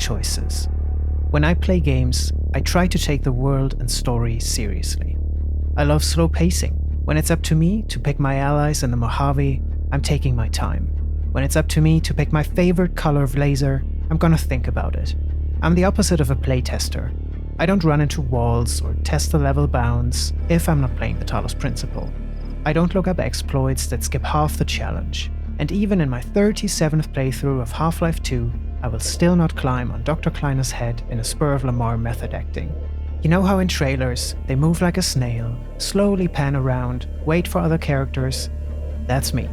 choices. When I play games, I try to take the world and story seriously. I love slow pacing. When it's up to me to pick my allies in the Mojave, I'm taking my time. When it's up to me to pick my favorite color of laser, I'm gonna think about it. I'm the opposite of a playtester. I don't run into walls or test the level bounds if I'm not playing the Talos Principle. I don't look up exploits that skip half the challenge. And even in my 37th playthrough of Half-Life 2, I will still not climb on Dr. Kleiner's head in a Spur of Lamar method acting. You know how in trailers, they move like a snail, slowly pan around, wait for other characters? That's me.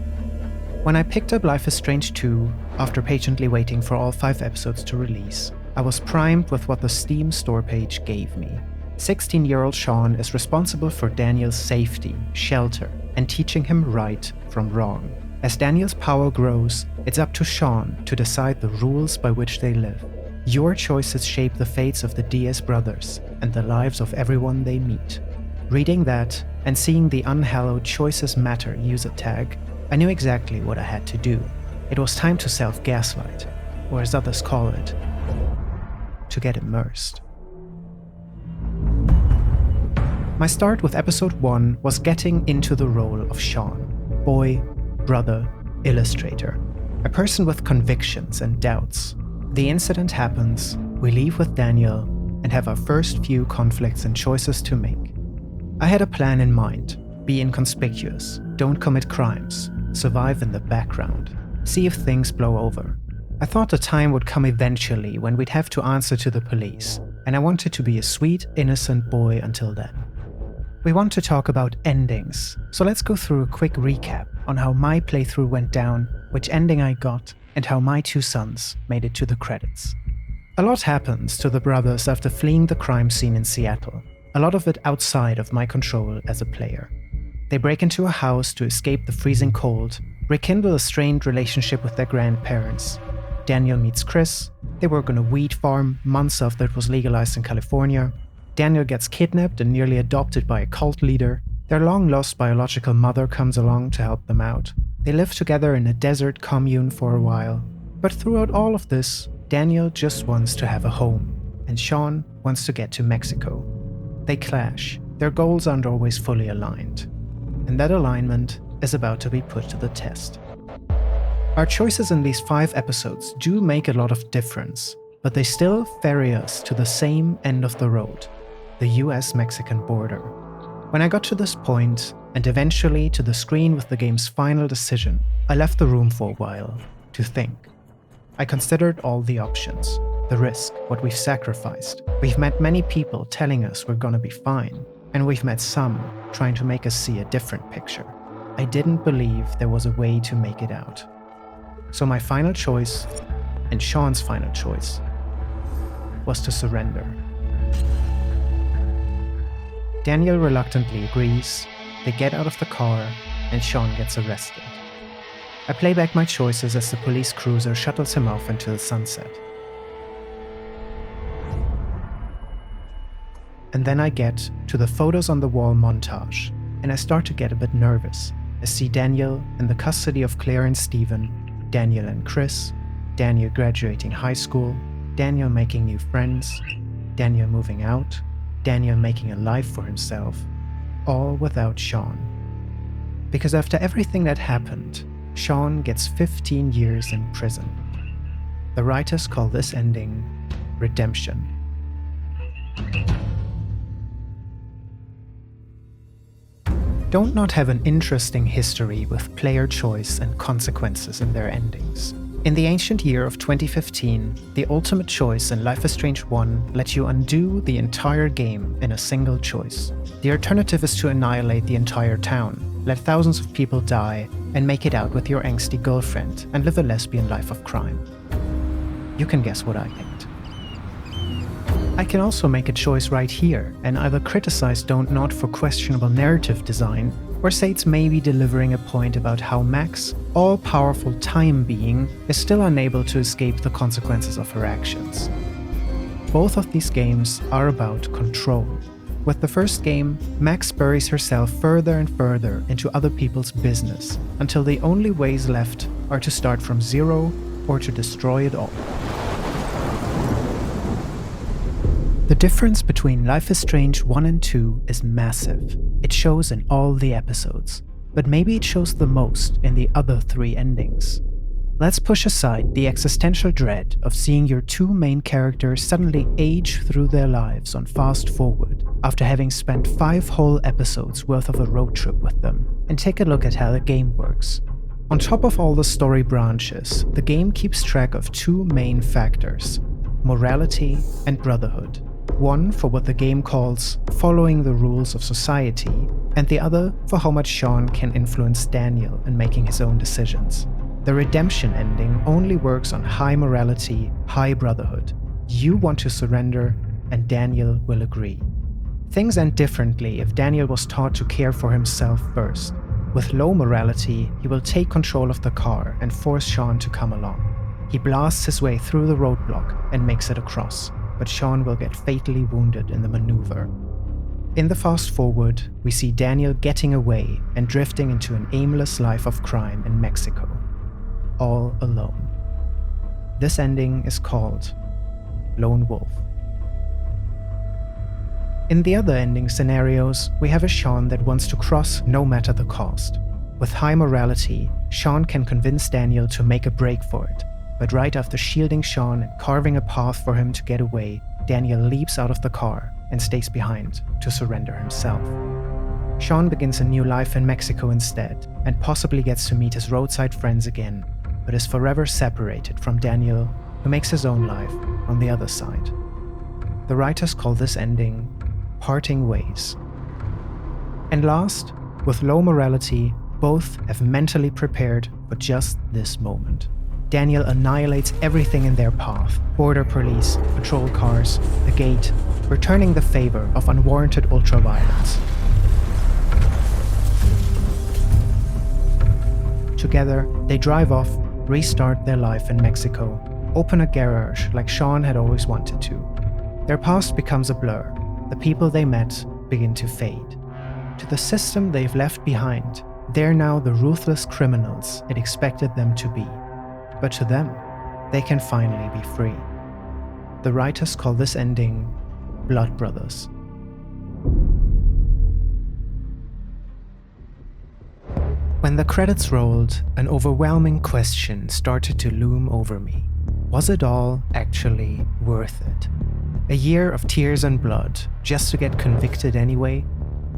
When I picked up Life is Strange 2, after patiently waiting for all 5 episodes to release, I was primed with what the Steam store page gave me. 16-year-old Sean is responsible for Daniel's safety, shelter, and teaching him right from wrong. As Daniel's power grows, it's up to Sean to decide the rules by which they live. Your choices shape the fates of the Diaz brothers and the lives of everyone they meet. Reading that and seeing the unhallowed Choices Matter user tag, I knew exactly what I had to do. It was time to self-gaslight, or as others call it, to get immersed. My start with episode 1 was getting into the role of Sean, boy, brother, illustrator, a person with convictions and doubts. The incident happens, we leave with Daniel, and have our first few conflicts and choices to make. I had a plan in mind: be inconspicuous, don't commit crimes, survive in the background, see if things blow over. I thought the time would come eventually when we'd have to answer to the police, and I wanted to be a sweet, innocent boy until then. We want to talk about endings, so let's go through a quick recap on how my playthrough went down, which ending I got, and how my 2 sons made it to the credits. A lot happens to the brothers after fleeing the crime scene in Seattle, a lot of it outside of my control as a player. They break into a house to escape the freezing cold, rekindle a strained relationship with their grandparents. Daniel meets Chris, they work on a wheat farm months after it was legalized in California. Daniel gets kidnapped and nearly adopted by a cult leader. Their long-lost biological mother comes along to help them out. They live together in a desert commune for a while. But throughout all of this, Daniel just wants to have a home, and Sean wants to get to Mexico. They clash. Their goals aren't always fully aligned. And that alignment is about to be put to the test. Our choices in these 5 episodes do make a lot of difference, but they still ferry us to the same end of the road, the US-Mexican border. When I got to this point, and eventually to the screen with the game's final decision, I left the room for a while, to think. I considered all the options, the risk, what we've sacrificed. We've met many people telling us we're gonna be fine, and we've met some trying to make us see a different picture. I didn't believe there was a way to make it out. So my final choice, and Sean's final choice, was to surrender. Daniel reluctantly agrees, they get out of the car, and Sean gets arrested. I play back my choices as the police cruiser shuttles him off into the sunset. And then I get to the photos on the wall montage, and I start to get a bit nervous. I see Daniel in the custody of Claire and Steven, Daniel and Chris, Daniel graduating high school, Daniel making new friends, Daniel moving out, Daniel making a life for himself, all without Sean. Because after everything that happened, Sean gets 15 years in prison. The writers call this ending redemption. Don't not have an interesting history with player choice and consequences in their endings. In the ancient year of 2015, the ultimate choice in Life is Strange 1 let you undo the entire game in a single choice. The alternative is to annihilate the entire town, let thousands of people die, and make it out with your angsty girlfriend and live a lesbian life of crime. You can guess what I picked. I can also make a choice right here and either criticize Don't Nod for questionable narrative design, or say it's maybe delivering a point about how Max, all-powerful time being, is still unable to escape the consequences of her actions. Both of these games are about control. With the first game, Max buries herself further and further into other people's business, until the only ways left are to start from zero or to destroy it all. The difference between Life is Strange 1 and 2 is massive. It shows in all the episodes, but maybe it shows the most in the other 3 endings. Let's push aside the existential dread of seeing your 2 main characters suddenly age through their lives on fast forward after having spent 5 whole episodes worth of a road trip with them, and take a look at how the game works. On top of all the story branches, the game keeps track of 2 main factors: morality and brotherhood. One for what the game calls following the rules of society, and the other for how much Sean can influence Daniel in making his own decisions. The redemption ending only works on high morality, high brotherhood. You want to surrender, and Daniel will agree. Things end differently if Daniel was taught to care for himself first. With low morality, he will take control of the car and force Sean to come along. He blasts his way through the roadblock and makes it across, but Sean will get fatally wounded in the maneuver. In the fast forward, we see Daniel getting away and drifting into an aimless life of crime in Mexico, all alone. This ending is called Lone Wolf. In the other ending scenarios, we have a Sean that wants to cross no matter the cost. With high morality, Sean can convince Daniel to make a break for it, but right after shielding Sean and carving a path for him to get away, Daniel leaps out of the car and stays behind to surrender himself. Sean begins a new life in Mexico instead, and possibly gets to meet his roadside friends again, but is forever separated from Daniel, who makes his own life on the other side. The writers call this ending Parting Ways. And last, with low morality, both have mentally prepared for just this moment. Daniel annihilates everything in their path: border police, patrol cars, the gate, returning the favor of unwarranted ultraviolence. Together, they drive off, restart their life in Mexico, open a garage like Sean had always wanted to. Their past becomes a blur. The people they met begin to fade. To the system they've left behind, they're now the ruthless criminals it expected them to be. But to them, they can finally be free. The writers call this ending Blood Brothers. When the credits rolled, an overwhelming question started to loom over me. Was it all actually worth it? A year of tears and blood, just to get convicted anyway?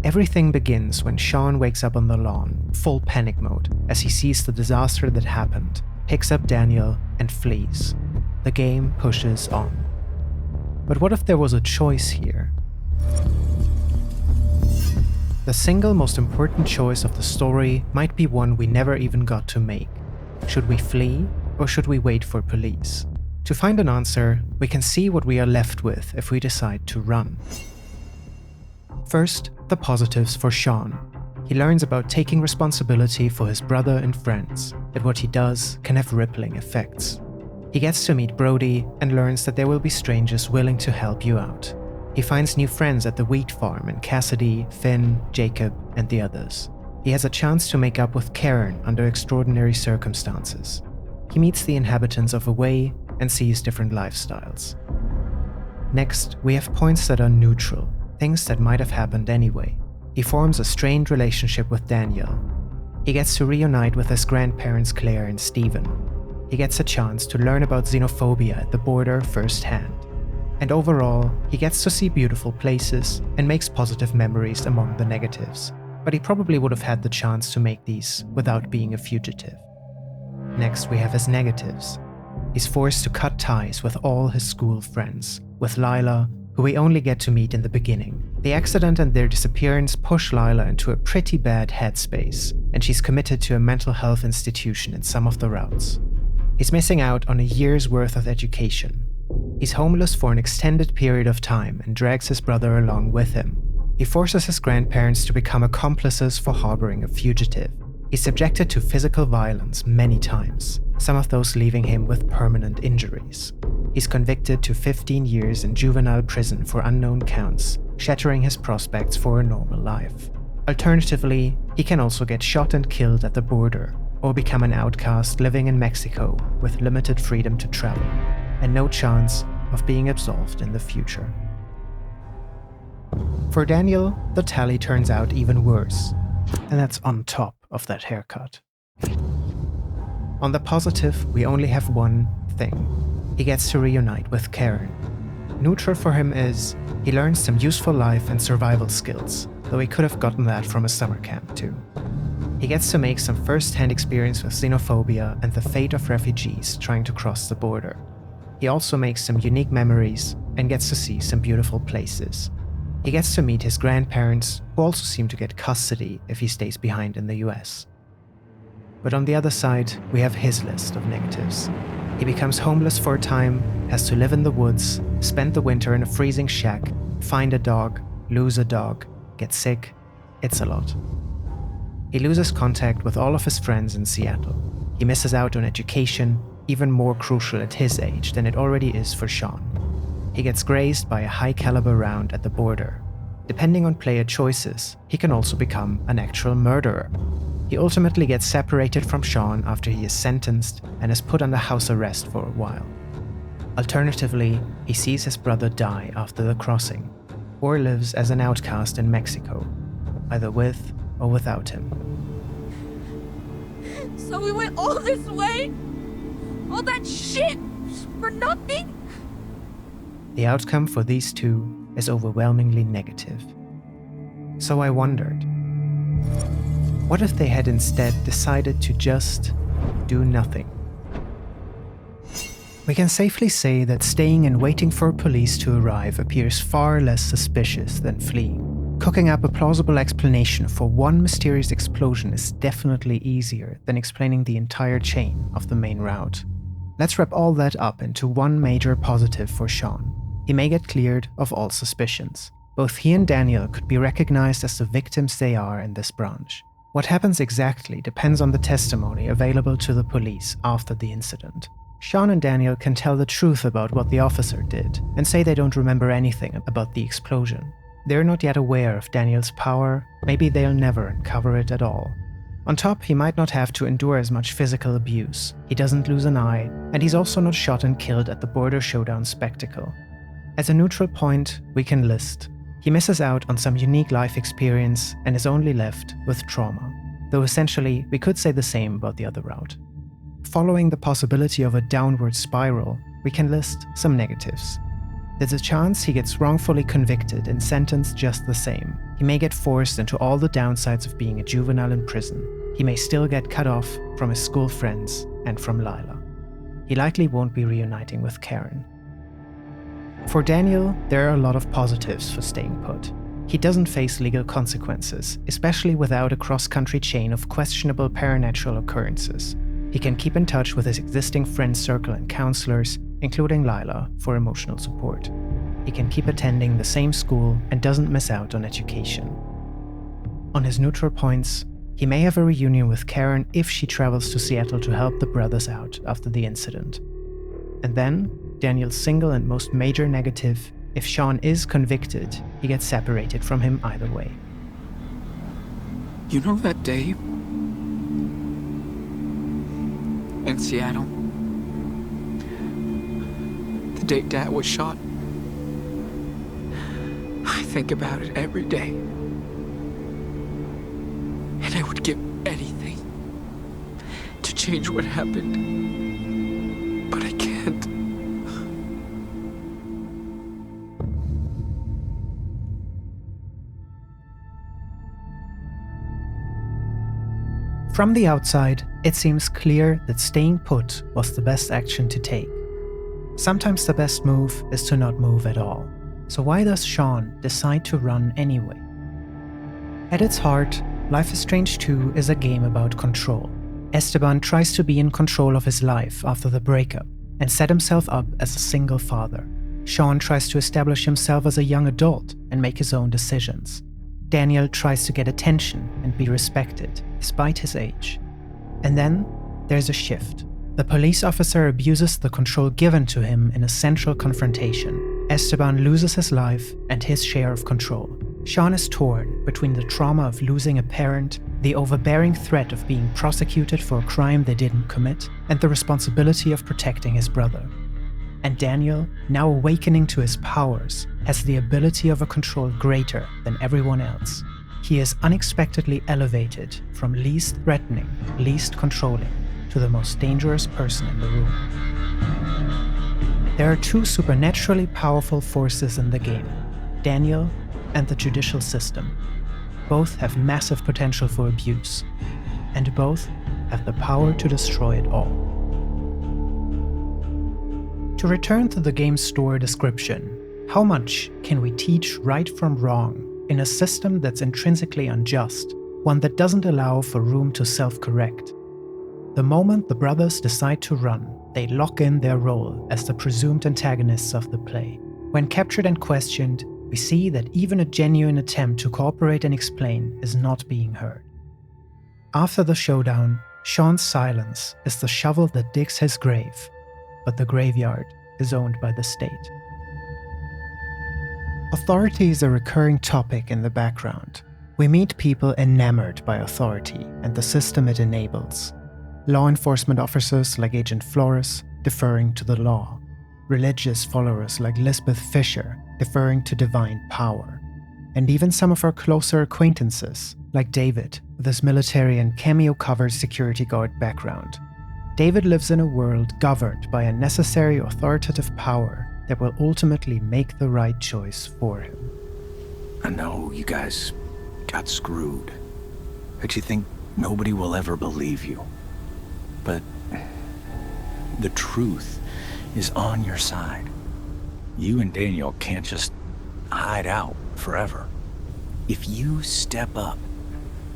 Everything begins when Sean wakes up on the lawn, full panic mode, as he sees the disaster that happened, picks up Daniel, and flees. The game pushes on. But what if there was a choice here? The single most important choice of the story might be one we never even got to make. Should we flee, or should we wait for police? To find an answer, we can see what we are left with if we decide to run. First, the positives for Sean. He learns about taking responsibility for his brother and friends, that what he does can have rippling effects. He gets to meet Brody and learns that there will be strangers willing to help you out. He finds new friends at the wheat farm in Cassidy, Finn, Jacob, and the others. He has a chance to make up with Karen under extraordinary circumstances. He meets the inhabitants of Away and sees different lifestyles. Next, we have points that are neutral, things that might have happened anyway. He forms a strained relationship with Daniel. He gets to reunite with his grandparents Claire and Stephen. He gets a chance to learn about xenophobia at the border firsthand. And overall, he gets to see beautiful places and makes positive memories among the negatives. But he probably would have had the chance to make these without being a fugitive. Next, we have his negatives. He's forced to cut ties with all his school friends, with Lila, who we only get to meet in the beginning. The accident and their disappearance push Lila into a pretty bad headspace, and she's committed to a mental health institution in some of the routes. He's missing out on a year's worth of education. He's homeless for an extended period of time and drags his brother along with him. He forces his grandparents to become accomplices for harboring a fugitive. He's subjected to physical violence many times, some of those leaving him with permanent injuries. He's convicted to 15 years in juvenile prison for unknown counts, shattering his prospects for a normal life. Alternatively, he can also get shot and killed at the border, or become an outcast living in Mexico with limited freedom to travel, and no chance of being absolved in the future. For Daniel, the tally turns out even worse. And that's on top of that haircut. On the positive, we only have one thing. He gets to reunite with Karen. Neutral for him is, he learns some useful life and survival skills, though he could have gotten that from a summer camp too. He gets to make some first-hand experience with xenophobia and the fate of refugees trying to cross the border. He also makes some unique memories and gets to see some beautiful places. He gets to meet his grandparents, who also seem to get custody if he stays behind in the US. But on the other side, we have his list of negatives. He becomes homeless for a time, has to live in the woods, spend the winter in a freezing shack, find a dog, lose a dog, get sick. It's a lot. He loses contact with all of his friends in Seattle. He misses out on education, even more crucial at his age than it already is for Sean. He gets grazed by a high-caliber round at the border. Depending on player choices, he can also become an actual murderer. He ultimately gets separated from Sean after he is sentenced and is put under house arrest for a while. Alternatively, he sees his brother die after the crossing, or lives as an outcast in Mexico, either with or without him. So we went all this way? All that shit for nothing? The outcome for these two is overwhelmingly negative. So I wondered, what if they had instead decided to just do nothing? We can safely say that staying and waiting for police to arrive appears far less suspicious than fleeing. Cooking up a plausible explanation for one mysterious explosion is definitely easier than explaining the entire chain of the main route. Let's wrap all that up into one major positive for Sean. He may get cleared of all suspicions. Both he and Daniel could be recognized as the victims they are in this branch. What happens exactly depends on the testimony available to the police after the incident. Sean and Daniel can tell the truth about what the officer did and say they don't remember anything about the explosion. They're not yet aware of Daniel's power, maybe they'll never uncover it at all. On top, he might not have to endure as much physical abuse, he doesn't lose an eye, and he's also not shot and killed at the border showdown spectacle. As a neutral point, we can list: he misses out on some unique life experience and is only left with trauma, though essentially we could say the same about the other route. Following the possibility of a downward spiral, we can list some negatives. There's a chance he gets wrongfully convicted and sentenced just the same. He may get forced into all the downsides of being a juvenile in prison. He may still get cut off from his school friends and from Lila. He likely won't be reuniting with Karen. For Daniel, there are a lot of positives for staying put. He doesn't face legal consequences, especially without a cross-country chain of questionable paranatural occurrences. He can keep in touch with his existing friend circle and counselors, including Lila, for emotional support. He can keep attending the same school and doesn't miss out on education. On his neutral points, he may have a reunion with Karen if she travels to Seattle to help the brothers out after the incident. And then, Daniel's single and most major negative: if Sean is convicted, he gets separated from him either way. You know that day in Seattle? The day Dad was shot? I think about it every day. And I would give anything to change what happened. But I can't. From the outside, it seems clear that staying put was the best action to take. Sometimes the best move is to not move at all. So why does Sean decide to run anyway? At its heart, Life is Strange 2 is a game about control. Esteban tries to be in control of his life after the breakup and set himself up as a single father. Sean tries to establish himself as a young adult and make his own decisions. Daniel tries to get attention and be respected, despite his age. And then, there's a shift. The police officer abuses the control given to him in a central confrontation. Esteban loses his life and his share of control. Sean is torn between the trauma of losing a parent, the overbearing threat of being prosecuted for a crime they didn't commit, and the responsibility of protecting his brother. and Daniel, now awakening to his powers, has the ability of a control greater than everyone else. He is unexpectedly elevated from least threatening, least controlling, to the most dangerous person in the room. There are two supernaturally powerful forces in the game, Daniel and the judicial system. Both have massive potential for abuse, and both have the power to destroy it all. To return to the game's story description, how much can we teach right from wrong in a system that's intrinsically unjust, one that doesn't allow for room to self-correct? The moment the brothers decide to run, they lock in their role as the presumed antagonists of the play. When captured and questioned, we see that even a genuine attempt to cooperate and explain is not being heard. After the showdown, Sean's silence is the shovel that digs his grave, but the graveyard is owned by the state. Authority is a recurring topic in the background. We meet people enamored by authority and the system it enables. Law enforcement officers like Agent Flores deferring to the law. Religious followers like Lisbeth Fisher deferring to divine power. And even some of our closer acquaintances, like David, with his military and cameo-covered security guard background. David lives in a world governed by a necessary authoritative power that will ultimately make the right choice for him. I know you guys got screwed, that you think nobody will ever believe you. But the truth is on your side. You and Daniel can't just hide out forever. If you step up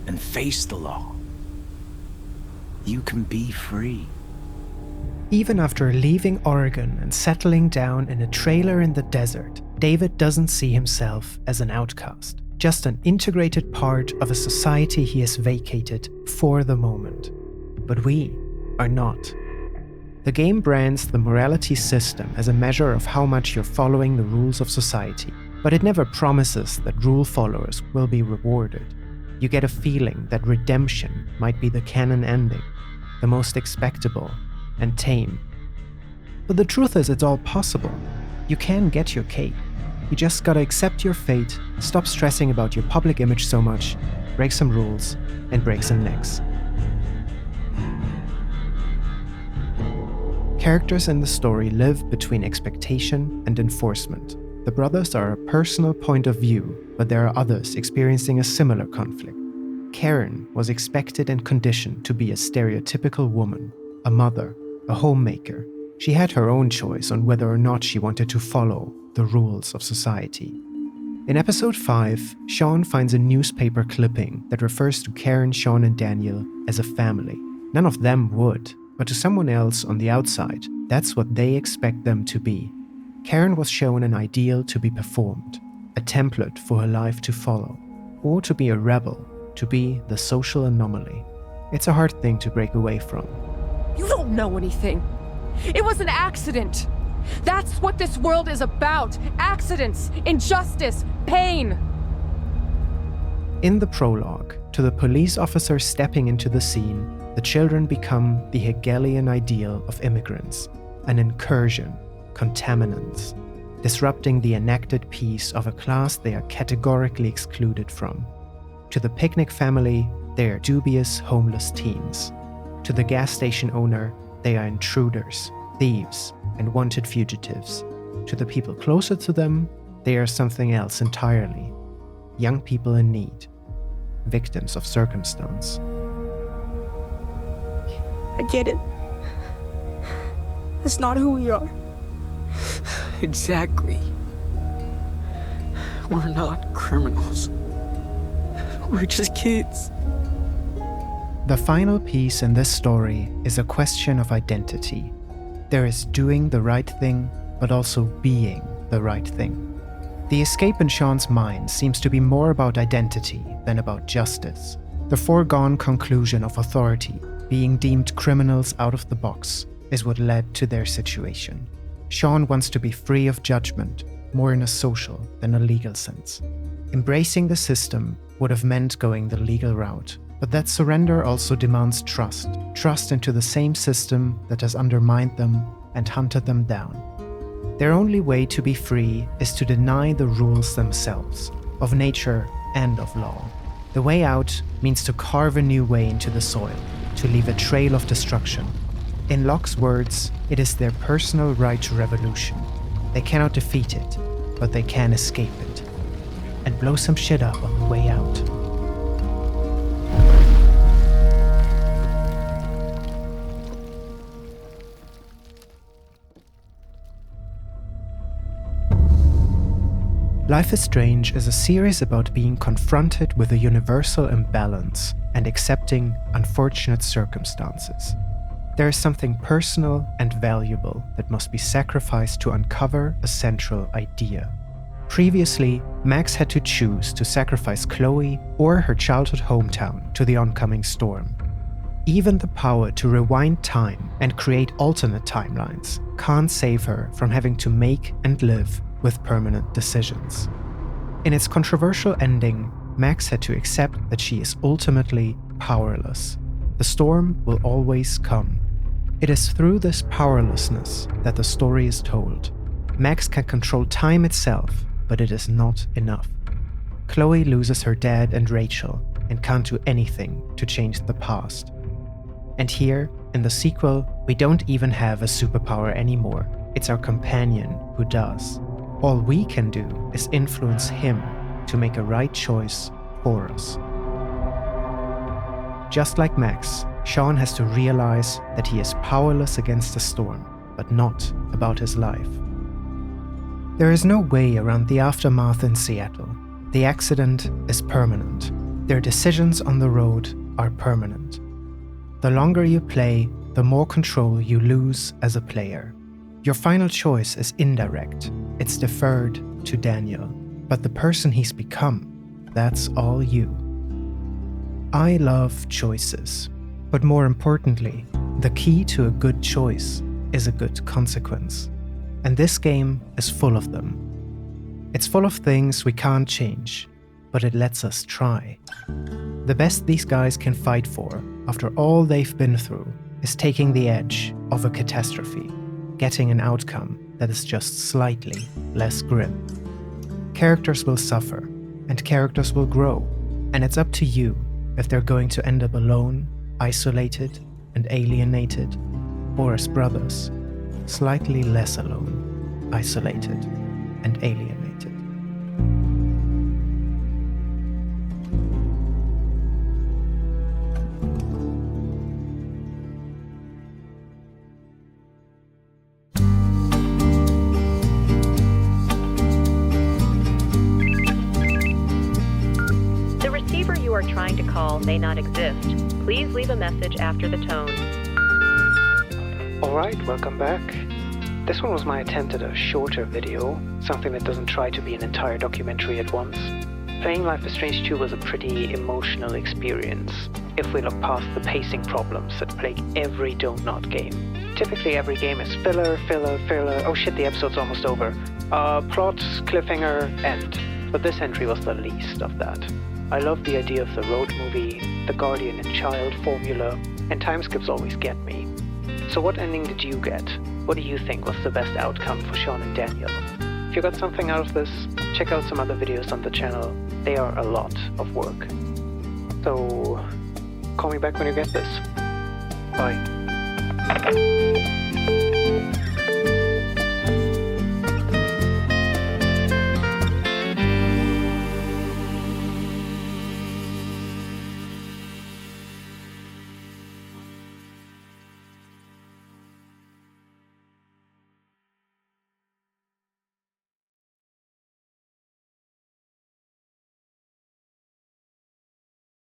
and face the law, you can be free. Even after leaving Oregon and settling down in a trailer in the desert, David doesn't see himself as an outcast, just an integrated part of a society he has vacated for the moment. But we are not. The game brands the morality system as a measure of how much you're following the rules of society, but it never promises that rule followers will be rewarded. You get a feeling that redemption might be the canon ending, the most expectable and tame. But the truth is, it's all possible. You can get your cake. You just gotta accept your fate, stop stressing about your public image so much, break some rules, and break some necks. Characters in the story live between expectation and enforcement. The brothers are a personal point of view, but there are others experiencing a similar conflict. Karen was expected and conditioned to be a stereotypical woman, a mother, a homemaker. She had her own choice on whether or not she wanted to follow the rules of society. In episode 5, Sean finds a newspaper clipping that refers to Karen, Sean, and Daniel as a family. None of them would, but to someone else on the outside, that's what they expect them to be. Karen was shown an ideal to be performed, a template for her life to follow, or to be a rebel, to be the social anomaly. It's a hard thing to break away from. You don't know anything. It was an accident. That's what this world is about. Accidents, injustice, pain. In the prologue, to the police officer stepping into the scene, the children become the Hegelian ideal of immigrants, an incursion, contaminants, disrupting the enacted peace of a class they are categorically excluded from. To the picnic family, they are dubious, homeless teens. To the gas station owner, they are intruders, thieves, and wanted fugitives. To the people closer to them, they are something else entirely. Young people in need, victims of circumstance. I get it. That's not who we are. Exactly. We're not criminals. We're just kids. The final piece in this story is a question of identity. There is doing the right thing, but also being the right thing. The escape in Sean's mind seems to be more about identity than about justice. The foregone conclusion of authority, being deemed criminals out of the box, is what led to their situation. Sean wants to be free of judgment, more in a social than a legal sense. Embracing the system would have meant going the legal route, but that surrender also demands trust into the same system that has undermined them and hunted them down. Their only way to be free is to deny the rules themselves, of nature and of law. The way out means to carve a new way into the soil, to leave a trail of destruction. In Locke's words, it is their personal right to revolution. They cannot defeat it, but they can escape it. And blow some shit up on the way out. Life is Strange is a series about being confronted with a universal imbalance and accepting unfortunate circumstances. There is something personal and valuable that must be sacrificed to uncover a central idea. Previously, Max had to choose to sacrifice Chloe or her childhood hometown to the oncoming storm. Even the power to rewind time and create alternate timelines can't save her from having to make and live with permanent decisions. In its controversial ending, Max had to accept that she is ultimately powerless. The storm will always come. It is through this powerlessness that the story is told. Max can control time itself, but it is not enough. Chloe loses her dad and Rachel and can't do anything to change the past. And here, in the sequel, we don't even have a superpower anymore. It's our companion who does. All we can do is influence him to make a right choice for us. Just like Max, Sean has to realize that he is powerless against the storm, but not about his life. There is no way around the aftermath in Seattle. The accident is permanent. Their decisions on the road are permanent. The longer you play, the more control you lose as a player. Your final choice is indirect. It's deferred to Daniel. But the person he's become, that's all you. I love choices. But more importantly, the key to a good choice is a good consequence. And this game is full of them. It's full of things we can't change, but it lets us try. The best these guys can fight for, after all they've been through, is taking the edge of a catastrophe, getting an outcome that is just slightly less grim. Characters will suffer, and characters will grow, and it's up to you if they're going to end up alone, isolated, and alienated, or as brothers, slightly less alone, isolated, and alienated. You are trying to call may not exist. Please leave a message after the tone. Alright, welcome back. This one was my attempt at a shorter video, something that doesn't try to be an entire documentary at once. Playing Life is Strange 2 was a pretty emotional experience, if we look past the pacing problems that plague every Don't Not game. Typically every game is filler, oh shit, the episode's almost over. Plot, cliffhanger, end. But this entry was the least of that. I love the idea of the road movie, the guardian and child formula, and time skips always get me. So what ending did you get? What do you think was the best outcome for Sean and Daniel? If you got something out of this, check out some other videos on the channel. They are a lot of work. So, call me back when you get this. Bye.